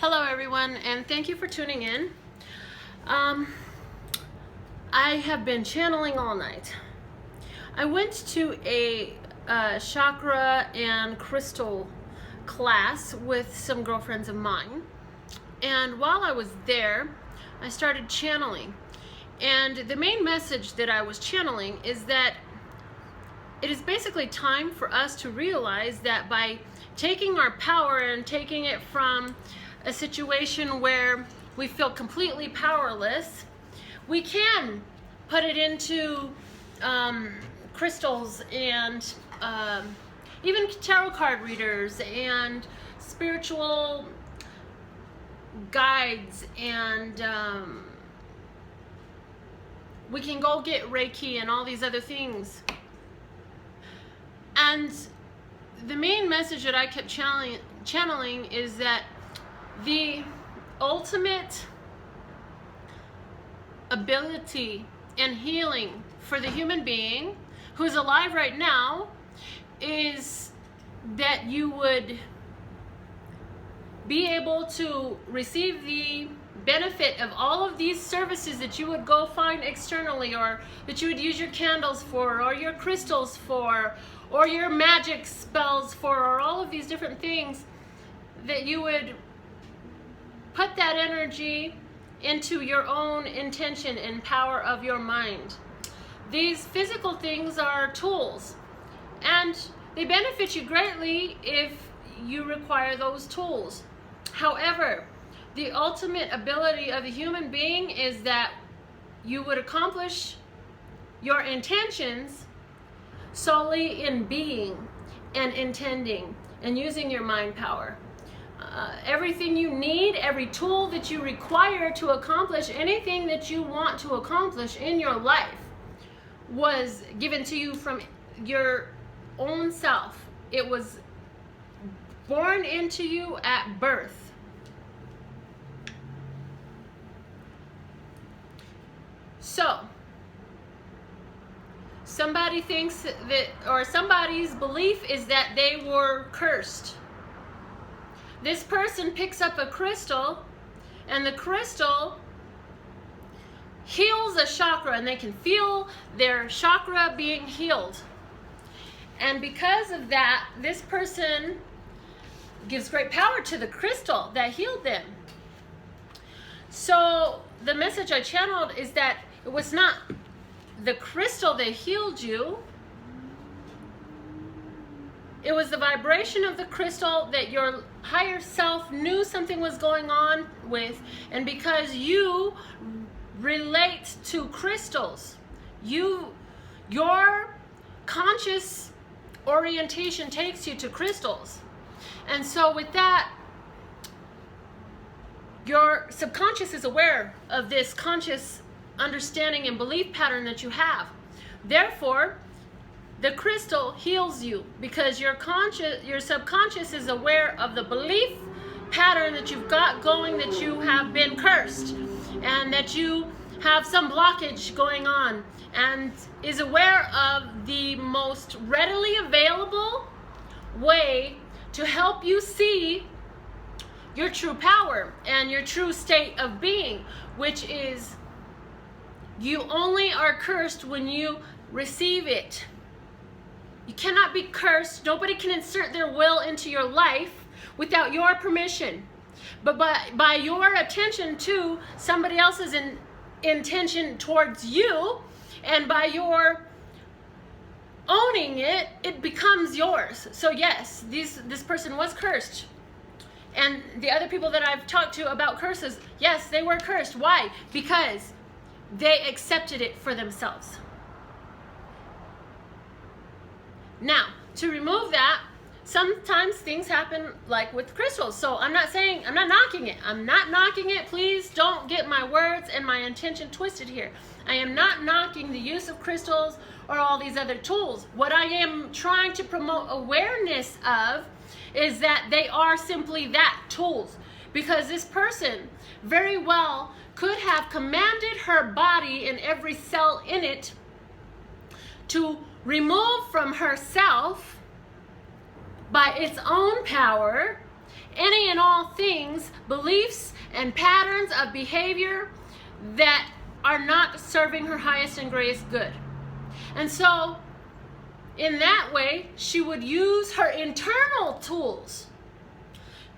Hello everyone, and thank you for tuning in. I have been channeling all night. I went to a chakra and crystal class with some girlfriends of mine, and while I was there, I started channeling. And the main message that I was channeling is that it is basically time for us to realize that by taking our power and taking it from a situation where we feel completely powerless, we can put it into crystals and even tarot card readers and spiritual guides, and we can go get Reiki and all these other things. And the main message that I kept channeling is that the ultimate ability and healing for the human being who's alive right now is that you would be able to receive the benefit of all of these services that you would go find externally, or that you would use your candles for, or your crystals for, or your magic spells for, or all of these different things, that you would put that energy into your own intention and power of your mind. These physical things are tools, and they benefit you greatly if you require those tools. However, the ultimate ability of a human being is that you would accomplish your intentions solely in being and intending and using your mind power. Everything you need, every tool that you require to accomplish anything that you want to accomplish in your life was given to you from your own self. It was born into you at birth. So, somebody thinks that, or somebody's belief is that they were cursed. This person picks up a crystal, and the crystal heals a chakra, and they can feel their chakra being healed. And because of that, this person gives great power to the crystal that healed them. So the message I channeled is that it was not the crystal that healed you. It was the vibration of the crystal that your higher self knew something was going on with, and because you relate to crystals, your conscious orientation takes you to crystals. And so with that, your subconscious is aware of this conscious understanding and belief pattern that you have. Therefore, the crystal heals you because your subconscious is aware of the belief pattern that you've got going, that you have been cursed and that you have some blockage going on, and is aware of the most readily available way to help you see your true power and your true state of being, which is you only are cursed when you receive it. You cannot be cursed. Nobody can insert their will into your life without your permission. But by your attention to somebody else's intention towards you, and by your owning it, it becomes yours. So yes, this person was cursed. And the other people that I've talked to about curses, yes, they were cursed. Why? Because they accepted it for themselves. Now, to remove that, sometimes things happen like with crystals. So I'm not knocking it. I'm not knocking it. Please don't get my words and my intention twisted here. I am not knocking the use of crystals or all these other tools. What I am trying to promote awareness of is that they are simply that, tools. Because this person very well could have commanded her body and every cell in it to remove from herself by its own power any and all things, beliefs and patterns of behavior that are not serving her highest and greatest good. And so, in that way, she would use her internal tools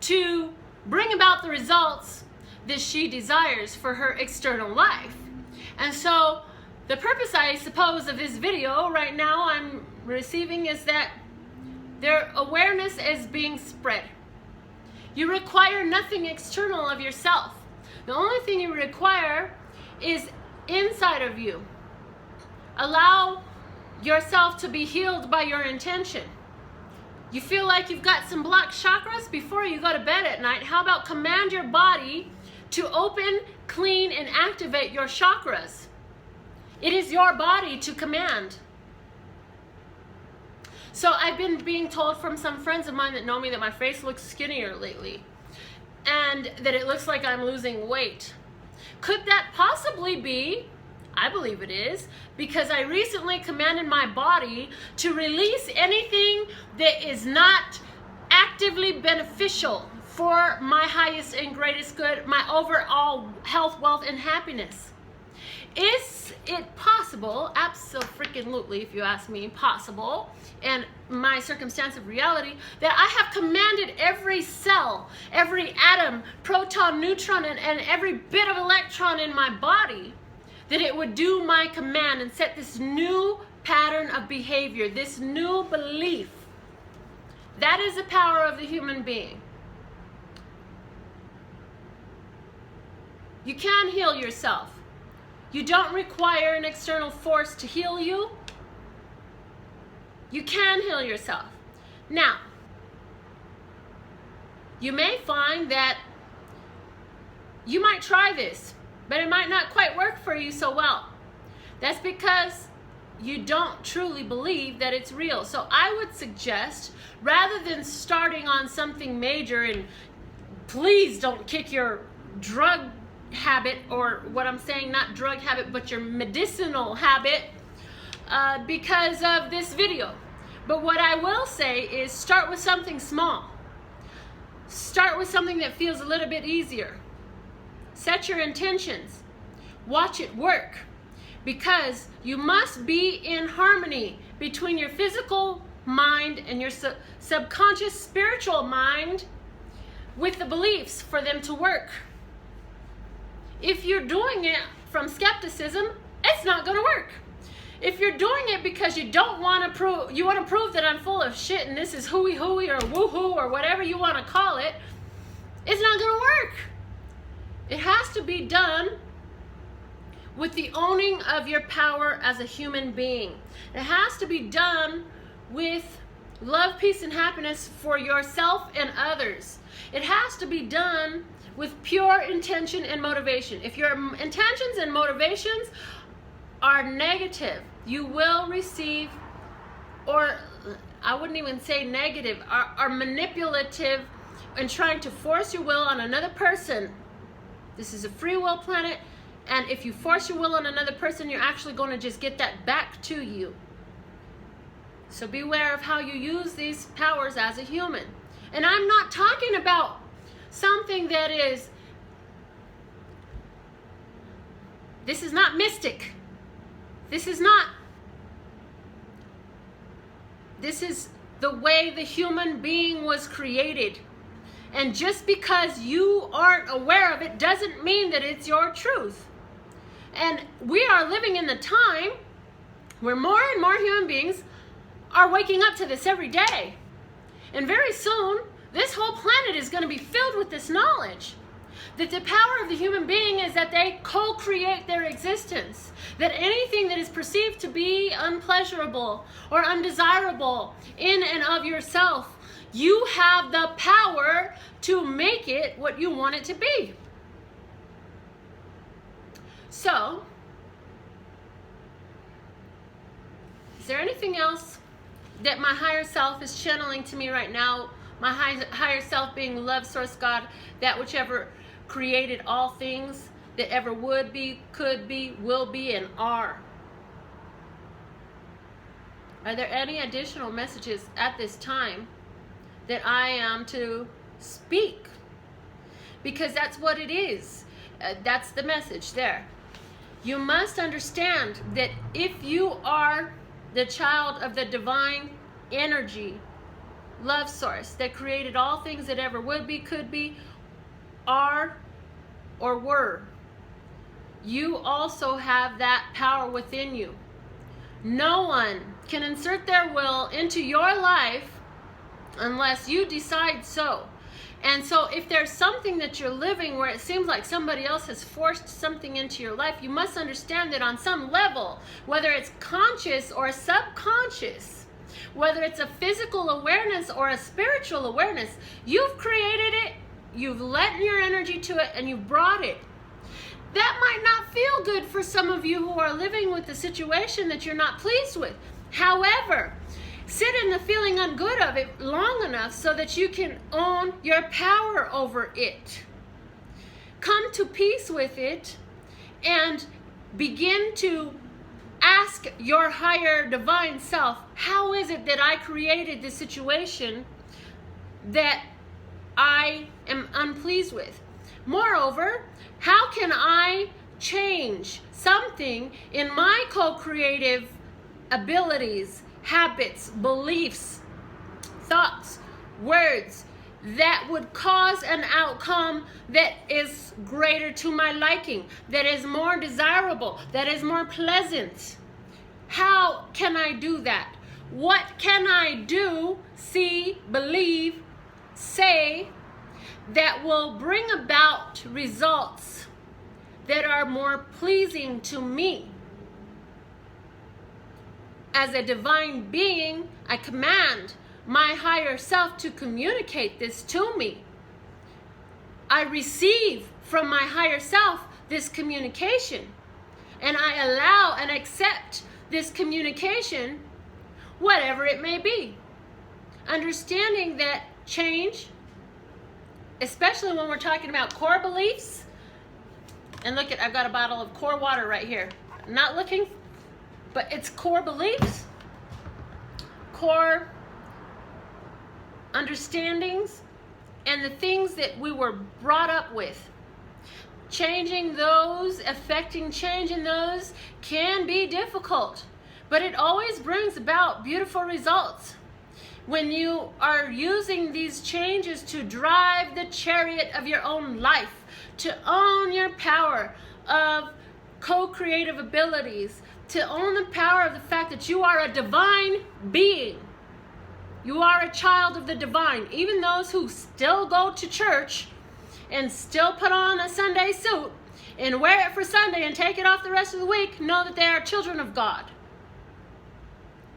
to bring about the results that she desires for her external life. And so, the purpose, I suppose, of this video right now I'm receiving is that their awareness is being spread. You require nothing external of yourself. The only thing you require is inside of you. Allow yourself to be healed by your intention. You feel like you've got some blocked chakras before you go to bed at night. How about command your body to open, clean, and activate your chakras? It is your body to command. So I've been being told from some friends of mine that know me that my face looks skinnier lately and that it looks like I'm losing weight. Could that possibly be, I believe it is, because I recently commanded my body to release anything that is not actively beneficial for my highest and greatest good, my overall health, wealth, and happiness. Is it possible, abso-freaking-lutely, if you ask me, possible, and my circumstance of reality, that I have commanded every cell, every atom, proton, neutron, and every bit of electron in my body, that it would do my command and set this new pattern of behavior, this new belief? That is the power of the human being. You can heal yourself. You don't require an external force to heal you. You can heal yourself. Now, you may find that you might try this, but it might not quite work for you so well. That's because you don't truly believe that it's real. So I would suggest, rather than starting on something major, and please don't kick your drug habit, or what I'm saying, not drug habit, but your medicinal habit, because of this video. But what I will say is start with something small. Start with something that feels a little bit easier. Set your intentions. Watch it work. Because you must be in harmony between your physical mind and your subconscious spiritual mind with the beliefs for them to work. If you're doing it from skepticism, it's not going to work. If you're doing it because you don't want to prove, you want to prove that I'm full of shit and this is hooey hooey or woohoo or whatever you want to call it, it's not going to work. It has to be done with the owning of your power as a human being. It has to be done with love, peace, and happiness for yourself and others. It has to be done with pure intention and motivation. If your intentions and motivations are negative, you will receive, or I wouldn't even say negative, are manipulative and trying to force your will on another person. This is a free will planet, and if you force your will on another person, you're actually going to just get that back to you. So beware of how you use these powers as a human. And I'm not talking about something that is, this is not mystic. This is the way the human being was created. And just because you aren't aware of it doesn't mean that it's your truth. And we are living in the time where more and more human beings are waking up to this every day. And very soon, this whole planet is going to be filled with this knowledge. That the power of the human being is that they co-create their existence. That anything that is perceived to be unpleasurable or undesirable in and of yourself, you have the power to make it what you want it to be. So, is there anything else that my higher self is channeling to me right now? My higher self being love, source, God, that whichever created all things that ever would be, could be, will be, and are. Are there any additional messages at this time that I am to speak, because that's what it is. That's the message there. You must understand that if you are the child of the divine energy, love source that created all things that ever would be, could be, are, or were, you also have that power within you. No one can insert their will into your life unless you decide so. And so if there's something that you're living where it seems like somebody else has forced something into your life, you must understand that on some level, whether it's conscious or subconscious, whether it's a physical awareness or a spiritual awareness, you've created it, you've let your energy to it, and you've brought it. That might not feel good for some of you who are living with a situation that you're not pleased with. However, sit in the feeling ungood of it long enough so that you can own your power over it. Come to peace with it and begin to ask your higher divine self, how is it that I created this situation that I am unpleased with? Moreover, how can I change something in my co-creative abilities, habits, beliefs, thoughts, words that would cause an outcome that is greater to my liking, that is more desirable, that is more pleasant? How can I do that? What can I do, see, believe, say that will bring about results that are more pleasing to me? As a divine being, I command my higher self to communicate this to me. I receive from my higher self this communication, and I allow and accept this communication, whatever it may be. Understanding that change, especially when we're talking about core beliefs, and look at, I've got a bottle of core water right here. Not looking, but it's core beliefs, core understandings, and the things that we were brought up with. Changing those, affecting change in those can be difficult, but it always brings about beautiful results. When you are using these changes to drive the chariot of your own life, to own your power of co-creative abilities, to own the power of the fact that you are a divine being. You are a child of the divine. Even those who still go to church and still put on a Sunday suit and wear it for Sunday and take it off the rest of the week know that they are children of God.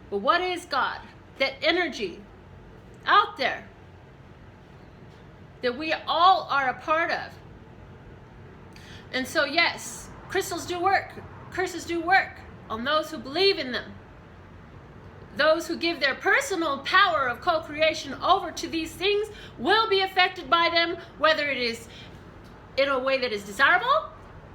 But what is God? That energy out there that we all are a part of. And so yes, crystals do work. Curses do work on those who believe in them. Those who give their personal power of co-creation over to these things will be affected by them, whether it is in a way that is desirable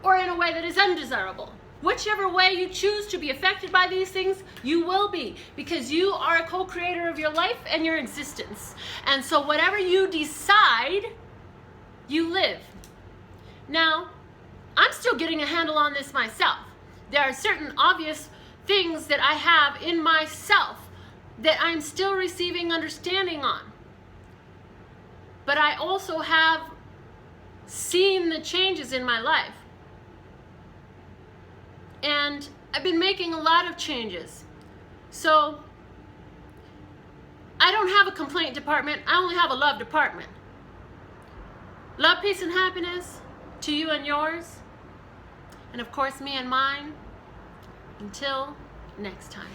or in a way that is undesirable. Whichever way you choose to be affected by these things, you will be, because you are a co-creator of your life and your existence. And so whatever you decide, you live. Now, I'm still getting a handle on this myself. There are certain obvious things that I have in myself that I'm still receiving understanding on. But I also have seen the changes in my life. And I've been making a lot of changes. So I don't have a complaint department. I only have a love department. Love, peace, and happiness to you and yours. And of course, me and mine. Until next time.